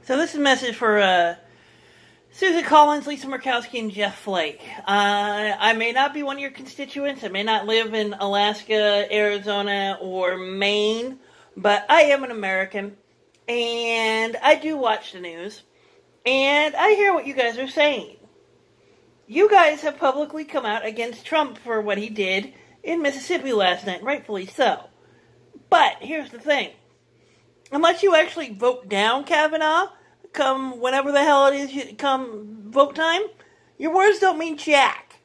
So this is a message for Susan Collins, Lisa Murkowski, and Jeff Flake. I may not be one of your constituents. I may not live in Alaska, Arizona, or Maine, but I am an American, and I do watch the news, and I hear what you guys are saying. You guys have publicly come out against Trump for what he did in Mississippi last night, rightfully so. But here's the thing. Unless you actually vote down Kavanaugh, come whenever the hell it is, come vote time, your words don't mean jack.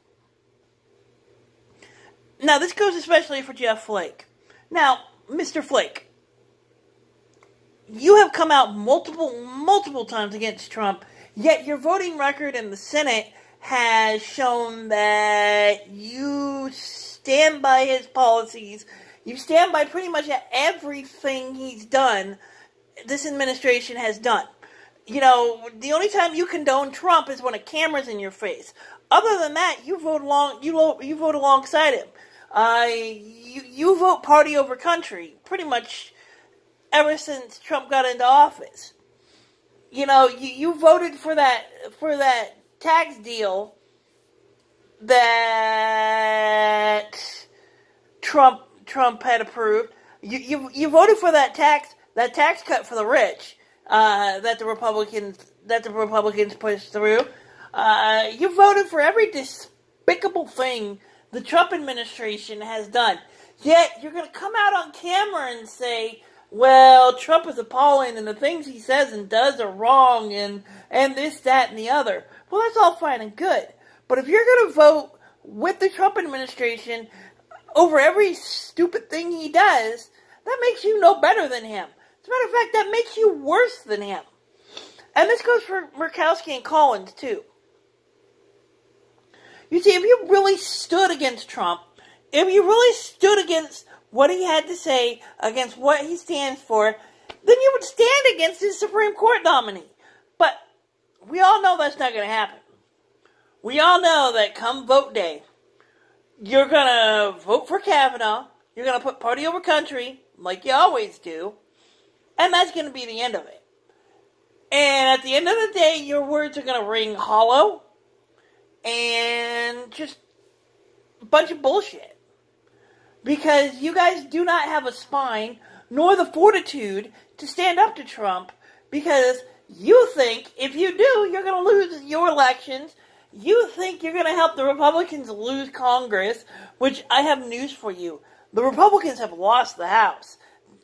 Now, this goes especially for Jeff Flake. Now, Mr. Flake, you have come out multiple times against Trump, yet your voting record in the Senate has shown that you stand by his policies. You stand by pretty much everything he's done, this administration has done. You know, the only time you condone Trump is when a camera's in your face. Other than that, you vote alongside him. You vote party over country, pretty much ever since Trump got into office. You know, you voted for that tax deal that Trump had approved. You voted for that tax cut for the rich that the Republicans pushed through. You voted for every despicable thing the Trump administration has done. Yet you're going to come out on camera and say, well, Trump is appalling and the things he says and does are wrong and this, that, and the other. Well, that's all fine and good. But if you're going to vote with the Trump administration over every stupid thing he does, that makes you no better than him. As a matter of fact, that makes you worse than him. And this goes for Murkowski and Collins, too. You see, if you really stood against Trump, if you really stood against what he had to say, against what he stands for, then you would stand against his Supreme Court nominee. But we all know that's not going to happen. We all know that come vote day, you're going to vote for Kavanaugh, you're going to put party over country, like you always do, and that's going to be the end of it. And at the end of the day, your words are going to ring hollow and just a bunch of bullshit. Because you guys do not have a spine, nor the fortitude to stand up to Trump, because you think if you do, you're going to lose your elections. You think you're going to help the Republicans lose Congress, which I have news for you. The Republicans have lost the House.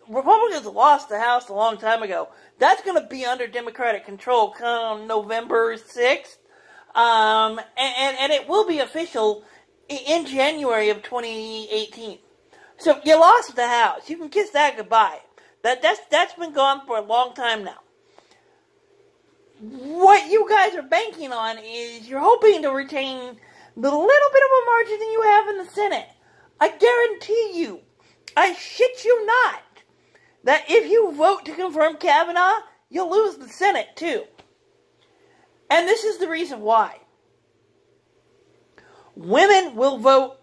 Republicans lost the House a long time ago. That's going to be under Democratic control come November 6th. And it will be official in January of 2018. So you lost the House. You can kiss that goodbye. That's been gone for a long time now. What you guys are banking on is you're hoping to retain the little bit of a margin that you have in the Senate. I guarantee you, I shit you not, that if you vote to confirm Kavanaugh, you'll lose the Senate too. And this is the reason why. Women will vote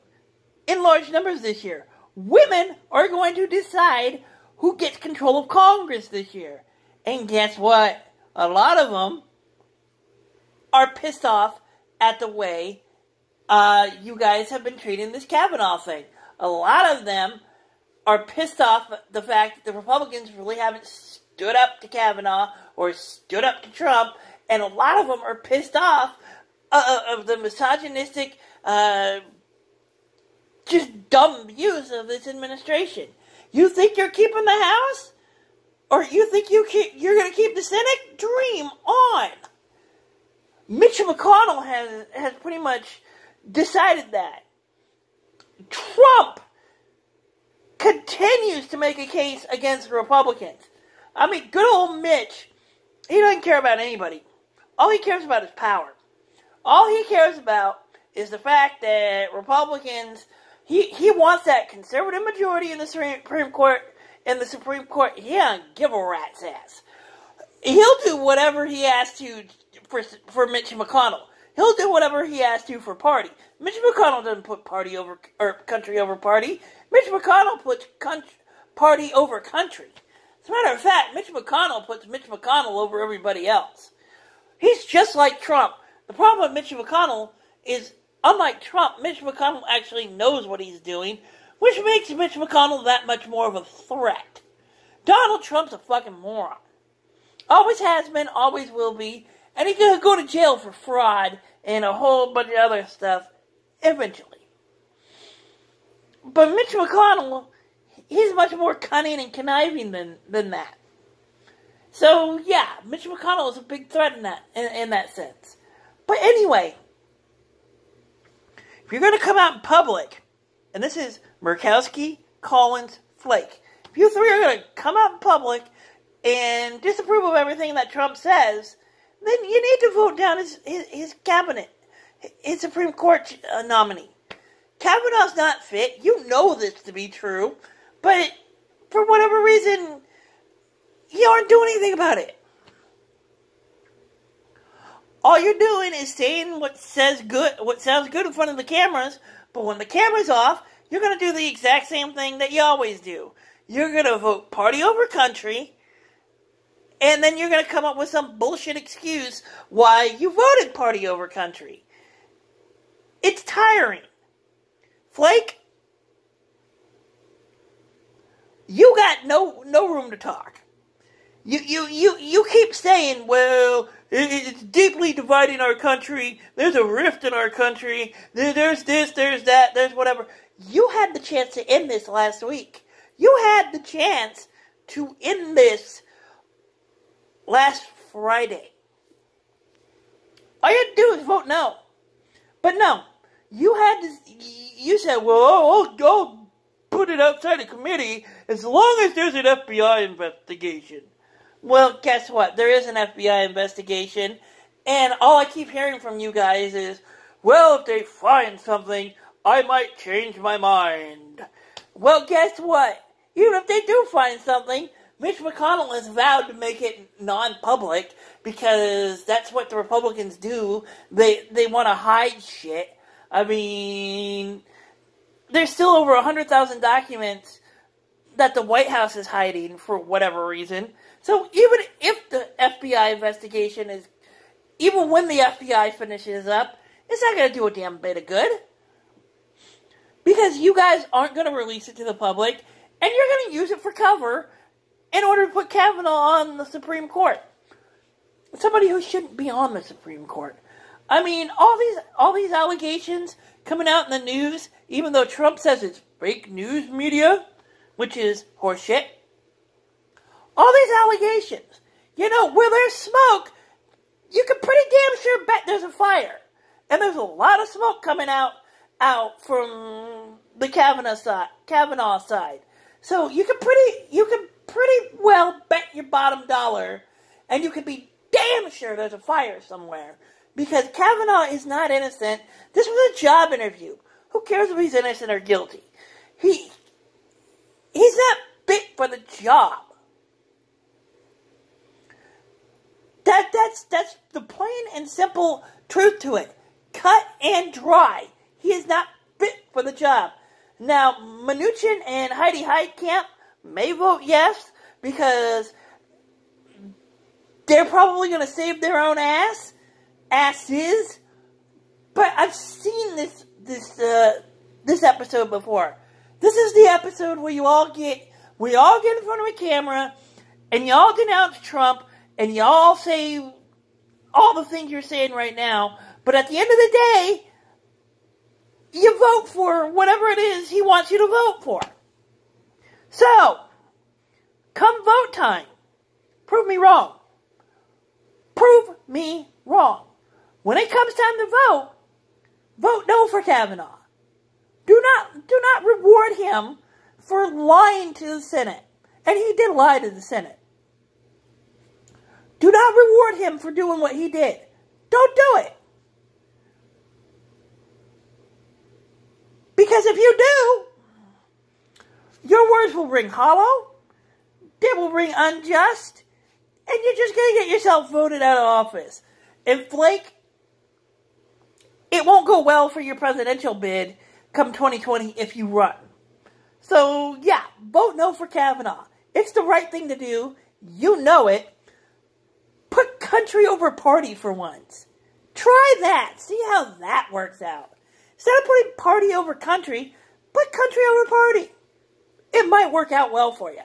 in large numbers this year. Women are going to decide who gets control of Congress this year. And guess what? A lot of them are pissed off at the way you guys have been treating this Kavanaugh thing. A lot of them are pissed off at the fact that the Republicans really haven't stood up to Kavanaugh or stood up to Trump. And a lot of them are pissed off of the misogynistic, just dumb views of this administration. You think you're keeping the House? Or you think you're going to keep the Senate? Dream on. Mitch McConnell has pretty much decided that. Trump continues to make a case against the Republicans. I mean, good old Mitch, he doesn't care about anybody. All he cares about is power. All he cares about is the fact that Republicans, he wants that conservative majority in the Supreme Court. In the Supreme Court, he don't give a rat's ass. He'll do whatever he has to for Mitch McConnell. He'll do whatever he has to for party. Mitch McConnell doesn't put party over or country over party. Mitch McConnell puts party over country. As a matter of fact, Mitch McConnell puts Mitch McConnell over everybody else. He's just like Trump. The problem with Mitch McConnell is, unlike Trump, Mitch McConnell actually knows what he's doing, which makes Mitch McConnell that much more of a threat. Donald Trump's a fucking moron. Always has been, always will be, and he's going to go to jail for fraud and a whole bunch of other stuff eventually. But Mitch McConnell, he's much more cunning and conniving than that. So, yeah, Mitch McConnell is a big threat in that sense. But anyway, if you're going to come out in public, and this is Murkowski, Collins, Flake, if you three are going to come out in public and disapprove of everything that Trump says, then you need to vote down his cabinet, his Supreme Court nominee. Kavanaugh's not fit. You know this to be true. But for whatever reason, you aren't doing anything about it. All you're doing is saying what sounds good in front of the cameras, but when the camera's off, you're going to do the exact same thing that you always do. You're going to vote party over country, and then you're going to come up with some bullshit excuse why you voted party over country. It's tiring. Flake, you got no room to talk. You keep saying, well, it's deeply dividing our country. There's a rift in our country. There's this, there's that, there's whatever. You had the chance to end this last week. You had the chance to end this last Friday. All you had to do is vote no. But no. You said, well, I'll put it outside a committee as long as there's an FBI investigation. Well, guess what? There is an FBI investigation, and all I keep hearing from you guys is, well, if they find something, I might change my mind. Well, guess what? Even if they do find something, Mitch McConnell has vowed to make it non-public because that's what the Republicans do. They want to hide shit. I mean, there's still over 100,000 documents that the White House is hiding for whatever reason. So even if the FBI investigation is, even when the FBI finishes up, it's not going to do a damn bit of good. Because you guys aren't going to release it to the public, and you're going to use it for cover in order to put Kavanaugh on the Supreme Court. Somebody who shouldn't be on the Supreme Court. I mean, all these allegations coming out in the news, even though Trump says it's fake news media, which is horseshit. All these allegations, where there's smoke, you can pretty damn sure bet there's a fire. And there's a lot of smoke coming out from the Kavanaugh side. So you can pretty well bet your bottom dollar, and you can be damn sure there's a fire somewhere. Because Kavanaugh is not innocent. This was a job interview. Who cares if he's innocent or guilty? He's not fit for the job. That's the plain and simple truth to it. Cut and dry. He is not fit for the job. Now, Mnuchin and Heidi Heitkamp may vote yes because they're probably going to save their own asses. But I've seen this episode before. This is the episode where we all get in front of a camera and y'all denounce Trump and y'all say all the things you're saying right now, but at the end of the day, you vote for whatever it is he wants you to vote for. So, come vote time, prove me wrong. Prove me wrong. When it comes time to vote no for Kavanaugh. Do not reward him for lying to the Senate. And he did lie to the Senate. Do not reward him for doing what he did. Don't do it. Because if you do, your words will ring hollow, they will ring unjust, and you're just going to get yourself voted out of office. And Flake, it won't go well for your presidential bid come 2020 if you run. So, yeah, vote no for Kavanaugh. It's the right thing to do. You know it. Put country over party for once. Try that. See how that works out. Instead of putting party over country, put country over party. It might work out well for you.